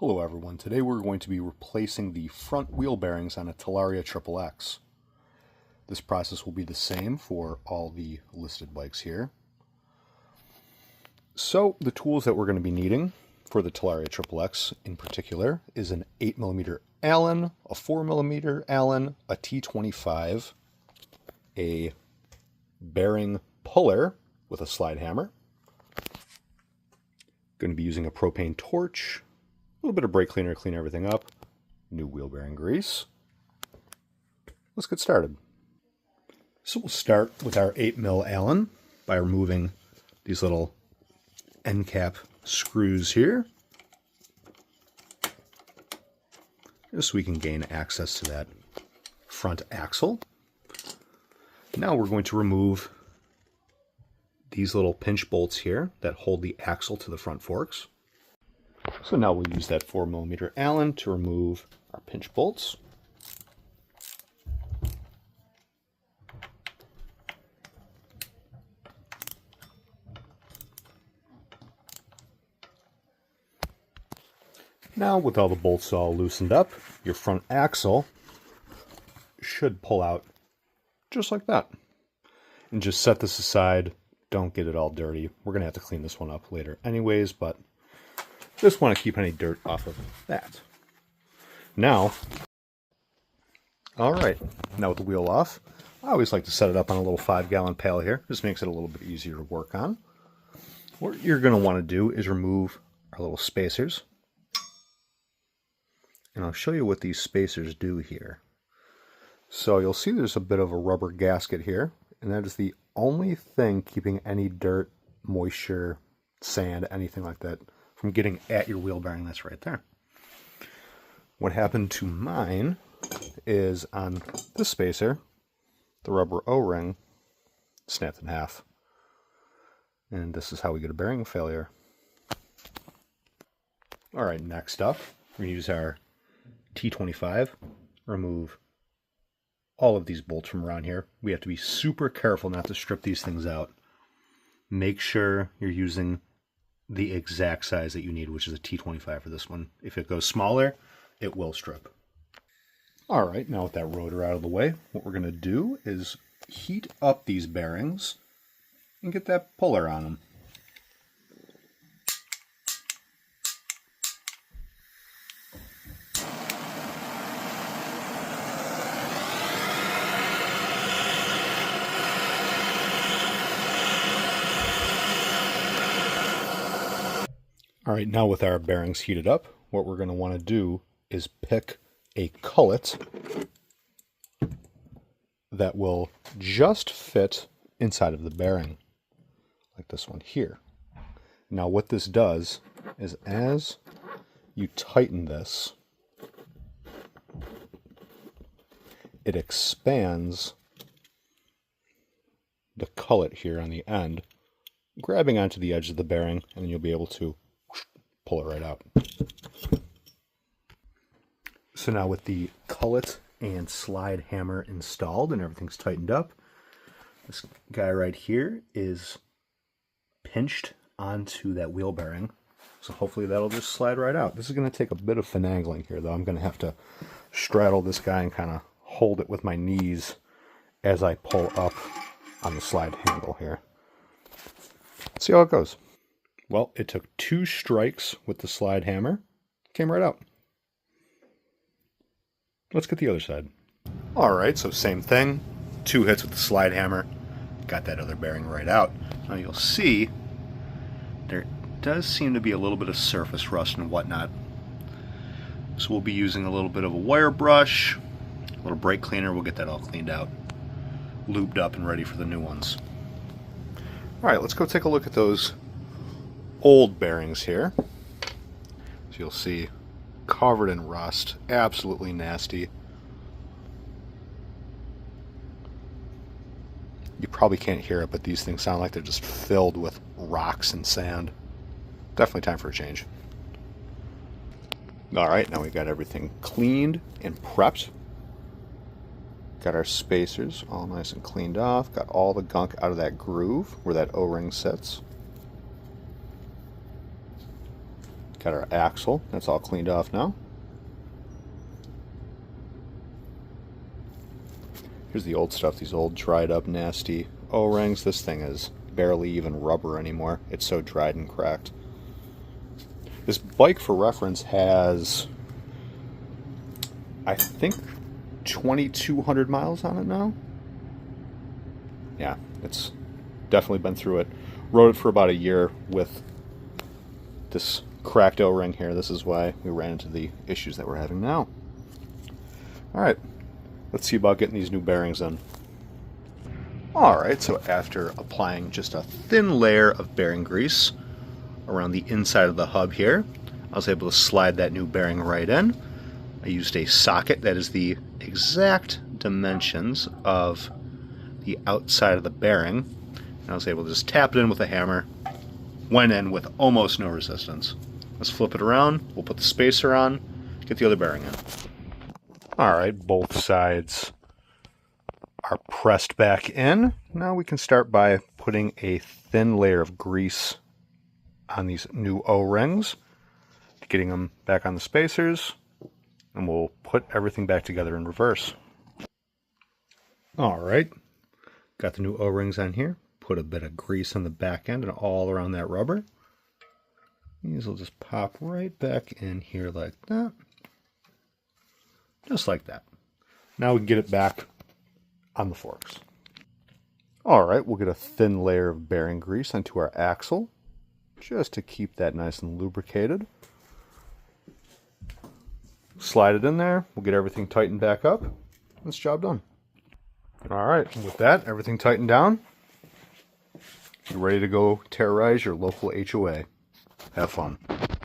Hello everyone, today we're going to be replacing the front wheel bearings on a Talaria XXX. This process will be the same for all the listed bikes here. So the tools that we're going to be needing for the Talaria XXX in particular is an 8mm Allen, a 4mm Allen, a T25, a bearing puller with a slide hammer. Going to be using a propane torch, a little bit of brake cleaner to clean everything up, new wheel bearing grease. Let's get started. So we'll start with our 8mm Allen by removing these little end cap screws here, just so we can gain access to that front axle. Now we're going to remove these little pinch bolts here that hold the axle to the front forks. So now we'll use that 4mm Allen to remove our pinch bolts. Now with all the bolts all loosened up, your front axle should pull out just like that. And just set this aside, don't get it all dirty. We're going to have to clean this one up later anyways, but just want to keep any dirt off of that. Now, alright, now with the wheel off, I always like to set it up on a little 5-gallon pail here. This makes it a little bit easier to work on. What you're going to want to do is remove our little spacers. And I'll show you what these spacers do here. So you'll see there's a bit of a rubber gasket here, and that is the only thing keeping any dirt, moisture, sand, anything like that from getting at your wheel bearing. That's right there. What happened to mine is on this spacer, the rubber O-ring snapped in half. And this is how we get a bearing failure. Alright, next up, we're going to use our T25, remove all of these bolts from around here. We have to be super careful not to strip these things out. Make sure you're using the exact size that you need, which is a T25 for this one. If it goes smaller, it will strip. Alright, now with that rotor out of the way, what we're going to do is heat up these bearings and get that puller on them. Alright, now with our bearings heated up, what we're going to want to do is pick a cullet that will just fit inside of the bearing, like this one here. Now what this does is as you tighten this, it expands the cullet here on the end, grabbing onto the edge of the bearing, and then you'll be able to pull it right out. So now with the cullet and slide hammer installed and everything's tightened up, this guy right here is pinched onto that wheel bearing. So hopefully that'll just slide right out. This is going to take a bit of finagling here though. I'm going to have to straddle this guy and kind of hold it with my knees as I pull up on the slide handle here. Let's see how it goes. Well, it took 2 strikes with the slide hammer. Came right out. Let's get the other side. Alright, so same thing. 2 hits with the slide hammer. Got that other bearing right out. Now you'll see there does seem to be a little bit of surface rust and whatnot. So we'll be using a little bit of a wire brush, a little brake cleaner. We'll get that all cleaned out, lubed up and ready for the new ones. Alright, let's go take a look at those old bearings here. So you'll see covered in rust, absolutely nasty. You probably can't hear it, but these things sound like they're just filled with rocks and sand. Definitely time for a change. Alright, now we got everything cleaned and prepped. Got our spacers all nice and cleaned off. Got all the gunk out of that groove where that O-ring sits. Got our axle. That's all cleaned off now. Here's the old stuff, these old dried up nasty O-rings. This thing is barely even rubber anymore. It's so dried and cracked. This bike, for reference, has, I think, 2,200 miles on it now. Yeah, it's definitely been through it. Rode it for about a year with this cracked O-ring here. This is why we ran into the issues that we're having now. Alright, let's see about getting these new bearings in. Alright, so after applying just a thin layer of bearing grease around the inside of the hub here, I was able to slide that new bearing right in. I used a socket that is the exact dimensions of the outside of the bearing, and I was able to just tap it in with a hammer. Went in with almost no resistance. Let's flip it around, we'll put the spacer on, get the other bearing in. Alright, both sides are pressed back in. Now we can start by putting a thin layer of grease on these new O-rings, getting them back on the spacers, and we'll put everything back together in reverse. Alright, got the new O-rings on here. Put a bit of grease on the back end and all around that rubber. These will just pop right back in here like that. Just like that. Now we can get it back on the forks. Alright, we'll get a thin layer of bearing grease onto our axle, just to keep that nice and lubricated. Slide it in there, we'll get everything tightened back up. This job done. Alright, with that, everything tightened down. You're ready to go terrorize your local HOA. Have fun.